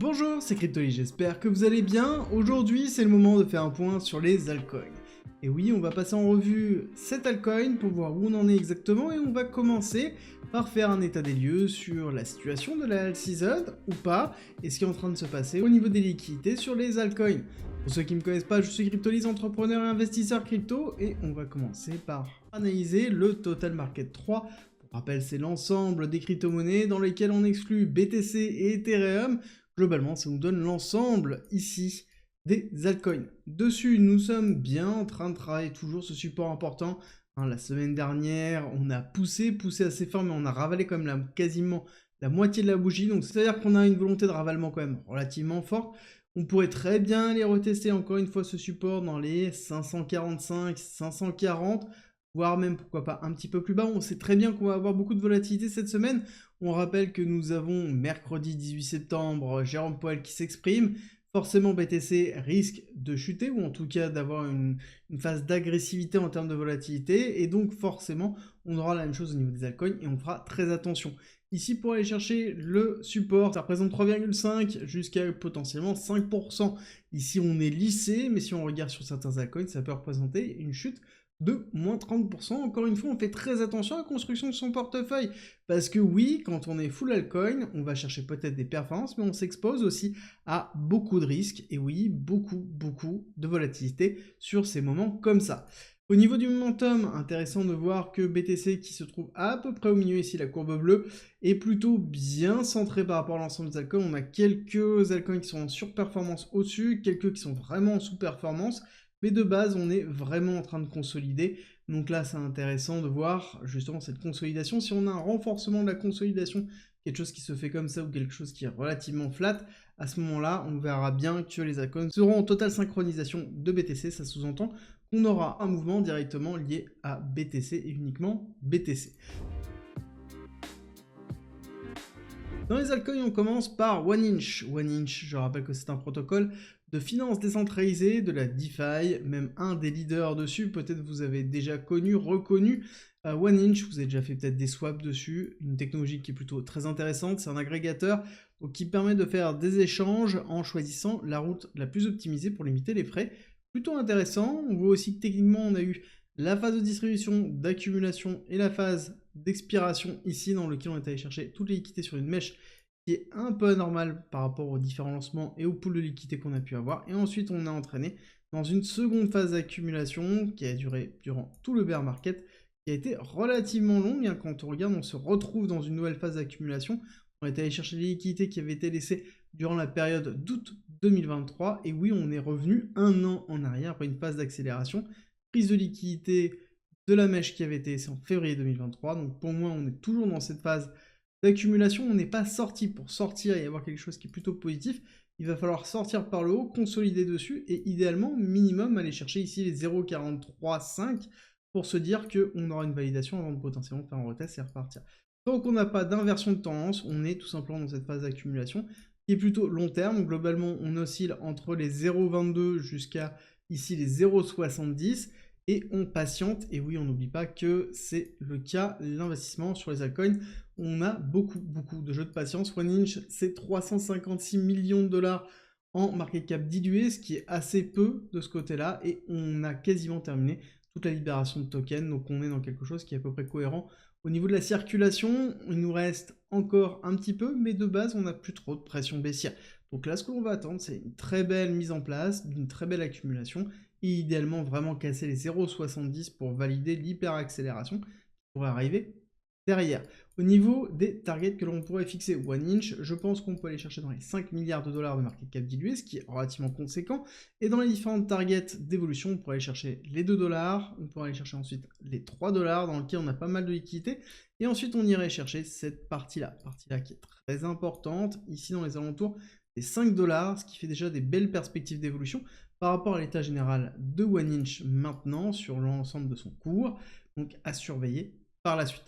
Bonjour, c'est Cryptoly, j'espère que vous allez bien. Aujourd'hui, c'est le moment de faire un point sur les altcoins. Et oui, on va passer en revue 7 altcoins pour voir où on en est exactement et on va commencer par faire un état des lieux sur la situation de la alt season ou pas et ce qui est en train de se passer au niveau des liquidités sur les altcoins. Pour ceux qui ne me connaissent pas, je suis Cryptoly, entrepreneur et investisseur crypto et on va commencer par analyser le Total Market 3. Pour rappel, c'est l'ensemble des crypto-monnaies dans lesquelles on exclut BTC et Ethereum. Globalement, ça nous donne l'ensemble ici des altcoins. Dessus, nous sommes bien en train de travailler toujours ce support important. La semaine dernière, on a poussé assez fort, mais on a ravalé quand même quasiment la moitié de la bougie. Donc, c'est-à-dire qu'on a une volonté de ravalement quand même relativement forte. On pourrait très bien aller retester encore une fois ce support dans les 545, 540, voire même pourquoi pas un petit peu plus bas. On sait très bien qu'on va avoir beaucoup de volatilité cette semaine. On rappelle que nous avons mercredi 18 septembre Jérôme Powell qui s'exprime. Forcément, BTC risque de chuter, ou en tout cas d'avoir une phase d'agressivité en termes de volatilité, et donc forcément, on aura la même chose au niveau des altcoins, et on fera très attention. Ici, pour aller chercher le support, ça représente 3,5 jusqu'à potentiellement 5%. Ici, on est lissé, mais si on regarde sur certains altcoins, ça peut représenter une chute de moins 30%. Encore une fois, on fait très attention à la construction de son portefeuille. Parce que oui, quand on est full altcoin, on va chercher peut-être des performances, mais on s'expose aussi à beaucoup de risques. Et oui, beaucoup de volatilité sur ces moments comme ça. Au niveau du momentum, intéressant de voir que BTC, qui se trouve à peu près au milieu ici, la courbe bleue, est plutôt bien centré par rapport à l'ensemble des altcoins. On a quelques altcoins qui sont en surperformance au-dessus, quelques qui sont vraiment en sous-performance. Mais de base, on est vraiment en train de consolider. Donc là, c'est intéressant de voir justement cette consolidation. Si on a un renforcement de la consolidation, quelque chose qui se fait comme ça ou quelque chose qui est relativement flat, à ce moment-là, on verra bien que les altcoins seront en totale synchronisation de BTC. Ça sous-entend qu'on aura un mouvement directement lié à BTC et uniquement BTC. Dans les altcoins, on commence par OneInch. OneInch, je rappelle que c'est un protocole de finance décentralisée, de la DeFi, même un des leaders dessus. Peut-être vous avez déjà reconnu OneInch, vous avez déjà fait peut-être des swaps dessus, une technologie qui est plutôt très intéressante. C'est un agrégateur donc, qui permet de faire des échanges en choisissant la route la plus optimisée pour limiter les frais. Plutôt intéressant. On voit aussi que techniquement, on a eu la phase de distribution, d'accumulation et la phase d'expiration ici dans lequel on est allé chercher toutes les liquidités sur une mèche qui est un peu anormale par rapport aux différents lancements et aux pools de liquidités qu'on a pu avoir. Et ensuite, on a entraîné dans une seconde phase d'accumulation qui a duré durant tout le bear market, qui a été relativement longue. Hein. Quand on regarde, on se retrouve dans une nouvelle phase d'accumulation. On est allé chercher les liquidités qui avaient été laissées durant la période d'août 2023. Et oui, on est revenu un an en arrière après une phase d'accélération. Prise de liquidité de la mèche qui avait été laissée en février 2023. Donc pour moi, on est toujours dans cette phase d'accumulation. On n'est pas sorti pour sortir et avoir quelque chose qui est plutôt positif. Il va falloir sortir par le haut, consolider dessus et idéalement, minimum, aller chercher ici les 0,435 pour se dire qu'on aura une validation avant de potentiellement faire un retest et repartir. Tant qu'on n'a pas d'inversion de tendance, on est tout simplement dans cette phase d'accumulation qui est plutôt long terme. Globalement, on oscille entre les 0,22 jusqu'à ici les 0,70 et on patiente. Et oui, on n'oublie pas que c'est le cas, l'investissement sur les altcoins. On a beaucoup de jeux de patience. OneInch, c'est 356 millions de dollars en market cap dilué, ce qui est assez peu de ce côté-là. Et on a quasiment terminé toute la libération de tokens. Donc on est dans quelque chose qui est à peu près cohérent. Au niveau de la circulation, il nous reste encore un petit peu, mais de base, on n'a plus trop de pression baissière. Donc là, ce que l'on va attendre, c'est une très belle mise en place, une très belle accumulation, et idéalement vraiment casser les 0,70 pour valider l'hyperaccélération qui pourrait arriver derrière. Au niveau des targets que l'on pourrait fixer OneInch, je pense qu'on peut aller chercher dans les 5 milliards de dollars de market cap dilué, ce qui est relativement conséquent. Et dans les différentes targets d'évolution, on pourrait aller chercher les 2 dollars, on pourrait aller chercher ensuite les 3 dollars, dans lequel on a pas mal de liquidités. Et ensuite, on irait chercher cette partie-là qui est très importante, ici dans les alentours des 5 dollars, ce qui fait déjà des belles perspectives d'évolution par rapport à l'état général de OneInch maintenant sur l'ensemble de son cours. Donc à surveiller par la suite.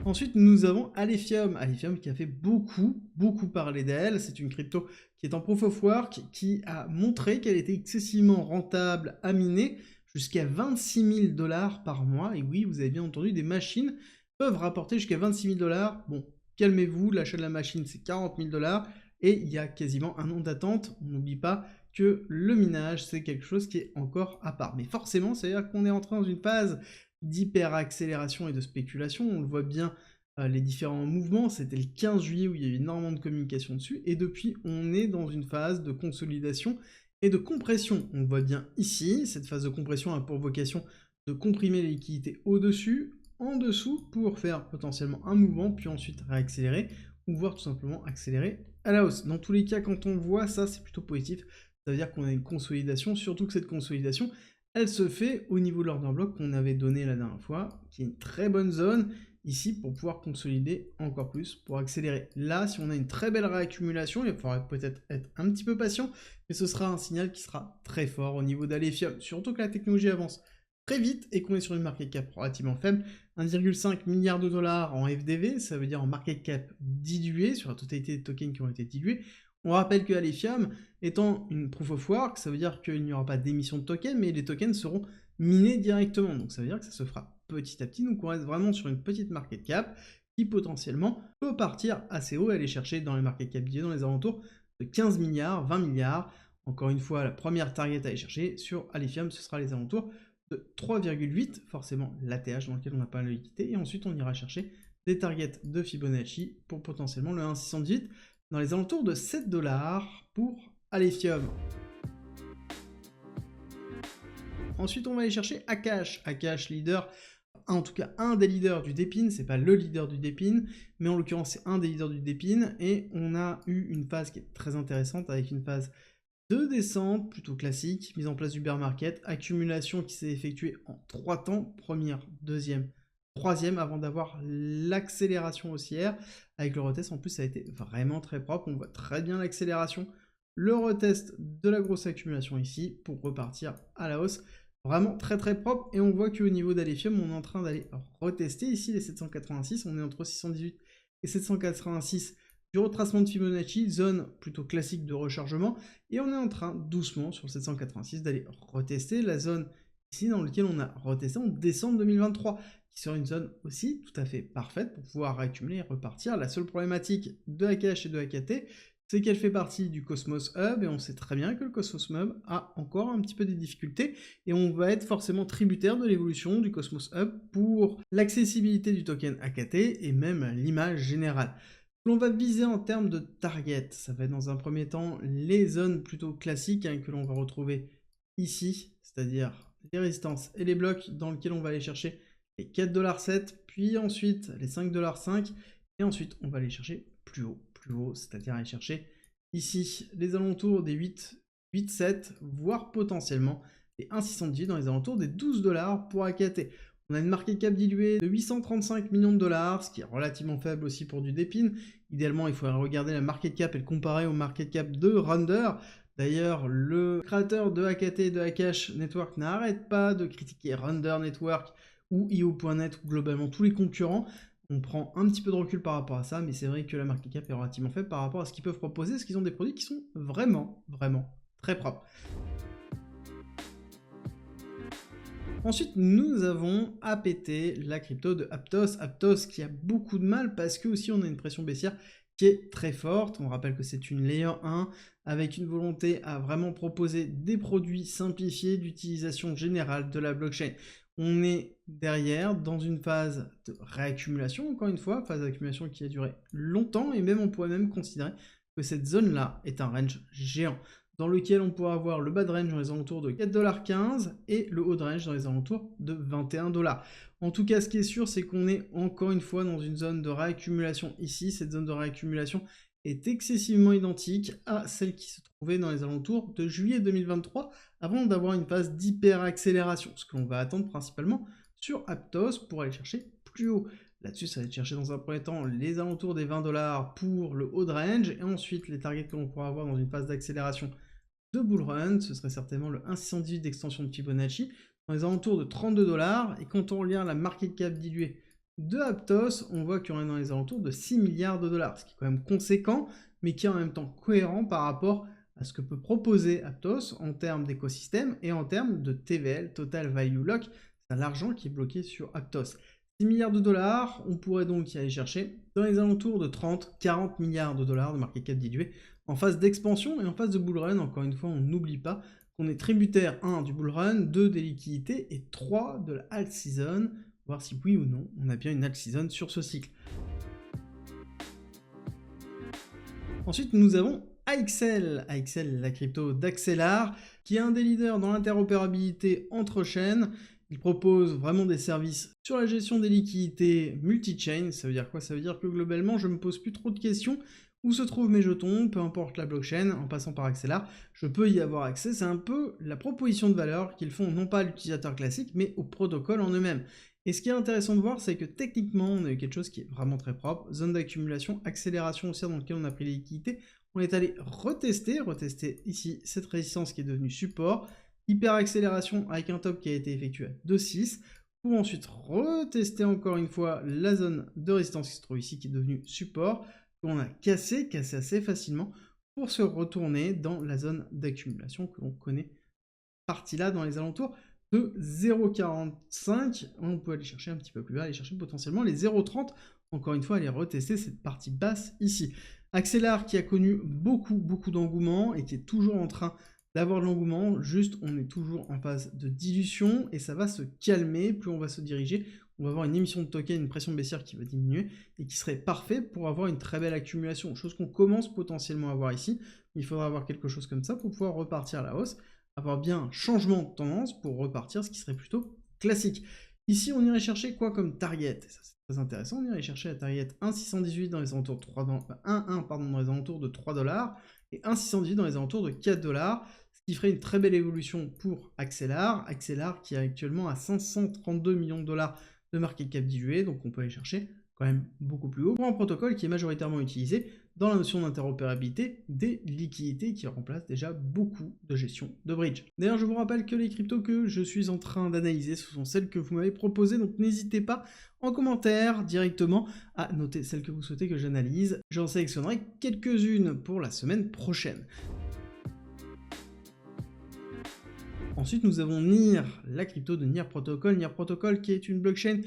Ensuite, nous avons Alephium. Alephium qui a fait beaucoup parler d'elle. C'est une crypto qui est en proof of work, qui a montré qu'elle était excessivement rentable à miner, jusqu'à 26 000 dollars par mois. Et oui, vous avez bien entendu, des machines peuvent rapporter jusqu'à 26 000 dollars. Bon, calmez-vous, l'achat de la machine c'est 40 000 $, et il y a quasiment un an d'attente. On n'oublie pas que le minage c'est quelque chose qui est encore à part. Mais forcément, c'est-à-dire qu'on est entré dans une phase d'hyper-accélération et de spéculation, on le voit bien, les différents mouvements, c'était le 15 juillet où il y a eu énormément de communication dessus, et depuis on est dans une phase de consolidation et de compression. On le voit bien ici, cette phase de compression a pour vocation de comprimer les liquidités au-dessus, en dessous, pour faire potentiellement un mouvement, puis ensuite réaccélérer, ou voire tout simplement accélérer à la hausse. Dans tous les cas, quand on voit ça, c'est plutôt positif, ça veut dire qu'on a une consolidation, surtout que cette consolidation, elle se fait au niveau de l'order block qu'on avait donné la dernière fois, qui est une très bonne zone, ici, pour pouvoir consolider encore plus, pour accélérer. Là, si on a une très belle réaccumulation, il faudrait peut-être être un petit peu patient, mais ce sera un signal qui sera très fort au niveau d'Alephium, surtout que la technologie avance très vite et qu'on est sur une market cap relativement faible, 1,5 milliard de dollars en FDV, ça veut dire en market cap dilué, sur la totalité des tokens qui ont été dilués. On rappelle que Alephium étant une proof of work, ça veut dire qu'il n'y aura pas d'émission de tokens, mais les tokens seront minés directement, donc ça veut dire que ça se fera petit à petit, donc on reste vraiment sur une petite market cap qui potentiellement peut partir assez haut et aller chercher dans les market cap dilués dans les alentours de 15 milliards, 20 milliards. Encore une fois, la première target à aller chercher sur Alephium, ce sera les alentours de 3,8, forcément l'ATH dans lequel on n'a pas la liquidité, et ensuite on ira chercher des targets de Fibonacci pour potentiellement le 1,618 dans les alentours de 7 $ pour Alephium. Ensuite on va aller chercher Akash, Akash leader, en tout cas un des leaders du DePIN, c'est pas le leader du DePIN, mais en l'occurrence c'est un des leaders du DePIN, et on a eu une phase qui est très intéressante avec une phase de descente plutôt classique, mise en place du bear market, accumulation qui s'est effectuée en 3 temps, première, deuxième, troisième, avant d'avoir l'accélération haussière. Avec le retest, en plus, ça a été vraiment très propre, on voit très bien l'accélération, le retest de la grosse accumulation ici, pour repartir à la hausse, vraiment très très propre, et on voit qu'au niveau d'Alephium, on est en train d'aller retester ici les 786, on est entre 618 et 786, du retracement de Fibonacci, zone plutôt classique de rechargement, et on est en train doucement sur le 786 d'aller retester la zone ici dans laquelle on a retesté en décembre 2023, qui sera une zone aussi tout à fait parfaite pour pouvoir réaccumuler et repartir. La seule problématique de Akash et de AKT, c'est qu'elle fait partie du Cosmos Hub, et on sait très bien que le Cosmos Hub a encore un petit peu des difficultés, et on va être forcément tributaire de l'évolution du Cosmos Hub pour l'accessibilité du token AKT, et même l'image générale. On va viser en termes de target, ça va être dans un premier temps les zones plutôt classiques que l'on va retrouver ici, c'est-à-dire les résistances et les blocs dans lesquels on va aller chercher les 4,7 $, puis ensuite les 5,5 $, et ensuite on va aller chercher plus haut, c'est-à-dire aller chercher ici les alentours des 8,7 $, voire potentiellement les 1,618 dans les alentours des 12 $ pour AKT. On a une market cap diluée de 835 millions de dollars, ce qui est relativement faible aussi pour du DePIN. Idéalement, il faudrait regarder la market cap et le comparer au market cap de Render. D'ailleurs, le créateur de AKT et de Akash Network n'arrête pas de critiquer Render Network ou IO.net ou globalement tous les concurrents. On prend un petit peu de recul par rapport à ça, mais c'est vrai que la market cap est relativement faible par rapport à ce qu'ils peuvent proposer, parce qu'ils ont des produits qui sont vraiment très propres. Ensuite, nous avons APT, la crypto de Aptos. Aptos qui a beaucoup de mal parce que aussi on a une pression baissière qui est très forte. On rappelle que c'est une layer 1 avec une volonté à vraiment proposer des produits simplifiés d'utilisation générale de la blockchain. On est derrière dans une phase de réaccumulation, encore une fois, phase d'accumulation qui a duré longtemps, et même on pourrait même considérer que cette zone-là est un range géant, dans lequel on pourra avoir le bas de range dans les alentours de 4,15 $ et le haut de range dans les alentours de 21 $. En tout cas, ce qui est sûr, c'est qu'on est encore une fois dans une zone de réaccumulation ici. Cette zone de réaccumulation est excessivement identique à celle qui se trouvait dans les alentours de juillet 2023, avant d'avoir une phase d'hyper-accélération, ce que l'on va attendre principalement sur Aptos pour aller chercher plus haut. Là-dessus, ça va être chercher dans un premier temps les alentours des 20 $ pour le haut de range, et ensuite les targets que l'on pourra avoir dans une phase d'accélération de bull run, ce serait certainement le 1,618 d'extension de Fibonacci, dans les alentours de 32 $, et quand on regarde la market cap diluée de Aptos, on voit qu'on est dans les alentours de 6 milliards de dollars, ce qui est quand même conséquent, mais qui est en même temps cohérent par rapport à ce que peut proposer Aptos en termes d'écosystème et en termes de TVL, Total Value Lock, c'est l'argent qui est bloqué sur Aptos. 6 milliards de dollars, on pourrait donc y aller chercher dans les alentours de 30-40 milliards de dollars de market cap dilué en phase d'expansion et en phase de bull run. Encore une fois, on n'oublie pas qu'on est tributaire 1 du bull run, 2 des liquidités et 3 de la alt season, voir si oui ou non on a bien une alt season sur ce cycle. Ensuite, nous avons AXL, la crypto d'Axelar, qui est un des leaders dans l'interopérabilité entre chaînes. Il propose vraiment des services sur la gestion des liquidités multi-chain. Ça veut dire quoi? Ça veut dire que globalement, je ne me pose plus trop de questions. Où se trouvent mes jetons, peu importe la blockchain, en passant par Axelar, je peux y avoir accès. C'est un peu la proposition de valeur qu'ils font non pas à l'utilisateur classique, mais au protocole en eux-mêmes. Et ce qui est intéressant de voir, c'est que techniquement, on a eu quelque chose qui est vraiment très propre. Zone d'accumulation, accélération aussi dans lequel on a pris les liquidités. On est allé retester ici cette résistance qui est devenue support. Hyper accélération avec un top qui a été effectué à 2,6. Pour ensuite retester encore une fois la zone de résistance qui se trouve ici qui est devenue support. On a cassé assez facilement pour se retourner dans la zone d'accumulation que l'on connaît partie là dans les alentours de 0,45, on peut aller chercher un petit peu plus bas, aller chercher potentiellement les 0,30, encore une fois aller retester cette partie basse ici. Axelar qui a connu beaucoup d'engouement et qui est toujours en train d'avoir de l'engouement, juste on est toujours en phase de dilution et ça va se calmer, plus on va se diriger, on va avoir une émission de token, une pression baissière qui va diminuer et qui serait parfait pour avoir une très belle accumulation, chose qu'on commence potentiellement à voir ici, il faudra avoir quelque chose comme ça pour pouvoir repartir à la hausse, avoir bien un changement de tendance pour repartir, ce qui serait plutôt classique. Ici, on irait chercher quoi comme target? Ça, c'est très intéressant, on irait chercher la target 1,618 dans les alentours de 3 dans les alentours de 3 $ et 1,618 dans les alentours de 4 $, ce qui ferait une très belle évolution pour Axelar. Axelar qui est actuellement à 532 millions de dollars de market cap dilué, donc on peut aller chercher quand même beaucoup plus haut pour un protocole qui est majoritairement utilisé dans la notion d'interopérabilité des liquidités qui remplace déjà beaucoup de gestion de bridge. D'ailleurs, je vous rappelle que les cryptos que je suis en train d'analyser, ce sont celles que vous m'avez proposées, donc n'hésitez pas en commentaire directement à noter celles que vous souhaitez que j'analyse. J'en sélectionnerai quelques-unes pour la semaine prochaine. Ensuite, nous avons NIR, la crypto de NIR Protocol. NIR Protocol qui est une blockchain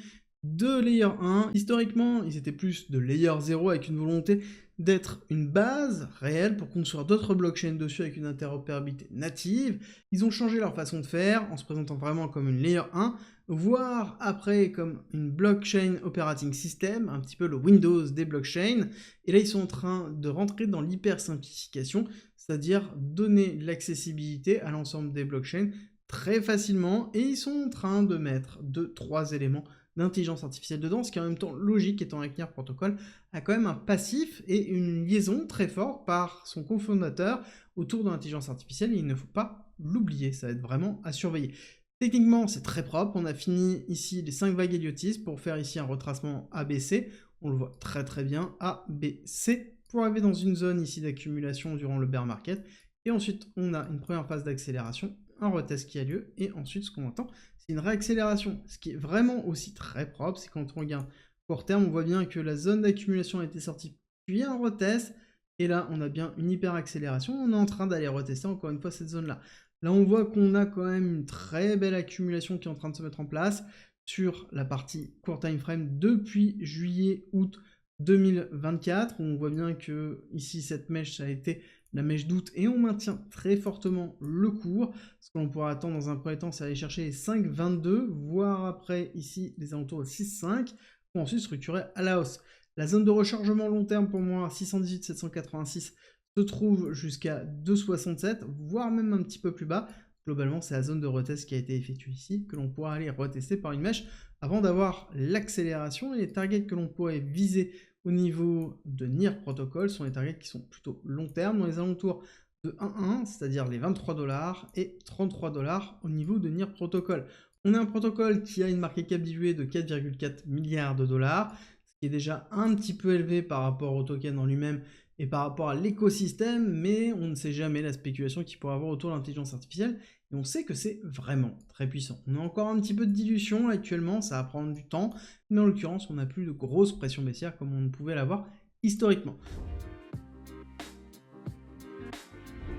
de layer 1. Historiquement, ils étaient plus de layer 0 avec une volonté d'être une base réelle pour construire d'autres blockchains dessus avec une interopérabilité native. Ils ont changé leur façon de faire en se présentant vraiment comme une layer 1, voire après comme une blockchain operating system, un petit peu le Windows des blockchains. Et là, ils sont en train de rentrer dans l'hyper simplification, c'est-à-dire donner l'accessibilité à l'ensemble des blockchains très facilement. Et ils sont en train de mettre 2-3 éléments d'intelligence artificielle dedans, ce qui est en même temps logique, étant avec NIR Protocol a quand même un passif et une liaison très forte par son cofondateur autour de l'intelligence artificielle, et il ne faut pas l'oublier, ça va être vraiment à surveiller. Techniquement, c'est très propre, on a fini ici les 5 vagues Heliotis pour faire ici un retracement ABC, on le voit très bien, ABC, pour arriver dans une zone ici d'accumulation durant le bear market, et ensuite on a une première phase d'accélération, un retest qui a lieu, et ensuite ce qu'on entend, c'est une réaccélération. Ce qui est vraiment aussi très propre, c'est quand on regarde court terme, on voit bien que la zone d'accumulation a été sortie, puis un retest, et là on a bien une hyper accélération, on est en train d'aller retester encore une fois cette zone-là. Là on voit qu'on a quand même une très belle accumulation qui est en train de se mettre en place sur la partie court time frame depuis juillet-août 2024, où on voit bien que ici cette mèche ça a été la mèche d'août et on maintient très fortement le cours. Ce que l'on pourra attendre dans un premier temps, c'est aller chercher les 5,22, voire après ici les alentours de 6,5 pour ensuite structurer à la hausse. La zone de rechargement long terme pour moi, 618-786, se trouve jusqu'à 2,67, voire même un petit peu plus bas. Globalement, c'est la zone de retest qui a été effectuée ici, que l'on pourra aller retester par une mèche avant d'avoir l'accélération et les targets que l'on pourrait viser au niveau de NIR Protocol sont les targets qui sont plutôt long terme, dans les alentours de 1,1, c'est-à-dire les 23 $ et 33 $ au niveau de NIR Protocol. On a un protocole qui a une market cap diluée de 4,4 milliards de dollars, ce qui est déjà un petit peu élevé par rapport au token en lui-même et par rapport à l'écosystème, mais on ne sait jamais la spéculation qu'il pourrait avoir autour de l'intelligence artificielle, et on sait que c'est vraiment très puissant. On a encore un petit peu de dilution actuellement, ça va prendre du temps, mais en l'occurrence, on n'a plus de grosse pression baissière comme on ne pouvait l'avoir historiquement.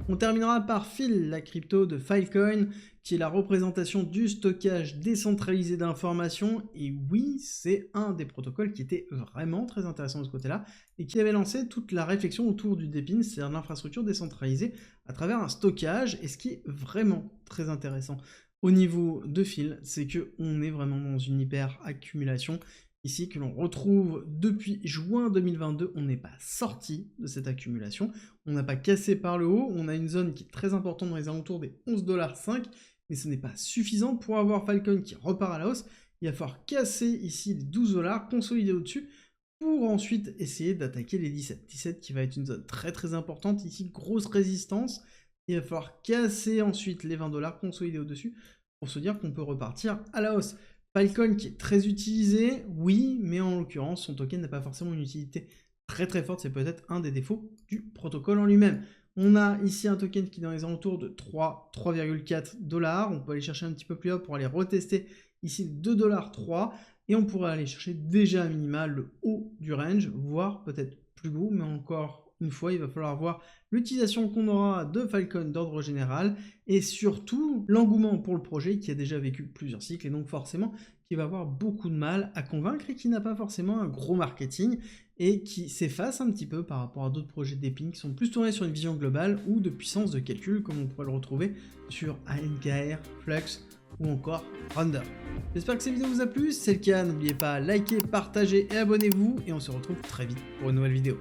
On terminera par Phil, la crypto de Filecoin, qui est la représentation du stockage décentralisé d'informations. Et oui, c'est un des protocoles qui était vraiment très intéressant de ce côté-là et qui avait lancé toute la réflexion autour du DePIN, c'est-à-dire l'infrastructure décentralisée à travers un stockage. Et ce qui est vraiment très intéressant au niveau de Phil, c'est qu'on est vraiment dans une hyper accumulation ici que l'on retrouve depuis juin 2022. On n'est pas sorti de cette accumulation, on n'a pas cassé par le haut, on a une zone qui est très importante dans les alentours des 11,5 $, mais ce n'est pas suffisant pour avoir Filecoin qui repart à la hausse. Il va falloir casser ici les 12 $, consolider au-dessus, pour ensuite essayer d'attaquer les 17. 17 qui va être une zone très très importante, ici grosse résistance. Il va falloir casser ensuite les 20 $, consolider au-dessus, pour se dire qu'on peut repartir à la hausse. Filecoin qui est très utilisé, oui, mais en l'occurrence, son token n'a pas forcément une utilité très très forte, c'est peut-être un des défauts du protocole en lui-même. On a ici un token qui est dans les alentours de 3,4 $, on peut aller chercher un petit peu plus haut pour aller retester ici 2,3 $, et on pourrait aller chercher déjà à minima le haut du range, voire peut-être plus haut, mais encore une fois, il va falloir voir l'utilisation qu'on aura de Filecoin d'ordre général et surtout l'engouement pour le projet qui a déjà vécu plusieurs cycles et donc forcément qui va avoir beaucoup de mal à convaincre et qui n'a pas forcément un gros marketing et qui s'efface un petit peu par rapport à d'autres projets d'Epin qui sont plus tournés sur une vision globale ou de puissance de calcul comme on pourrait le retrouver sur ANKR, Flux ou encore Render. J'espère que cette vidéo vous a plu, si c'est le cas, n'oubliez pas, likez, partagez et abonnez-vous et on se retrouve très vite pour une nouvelle vidéo.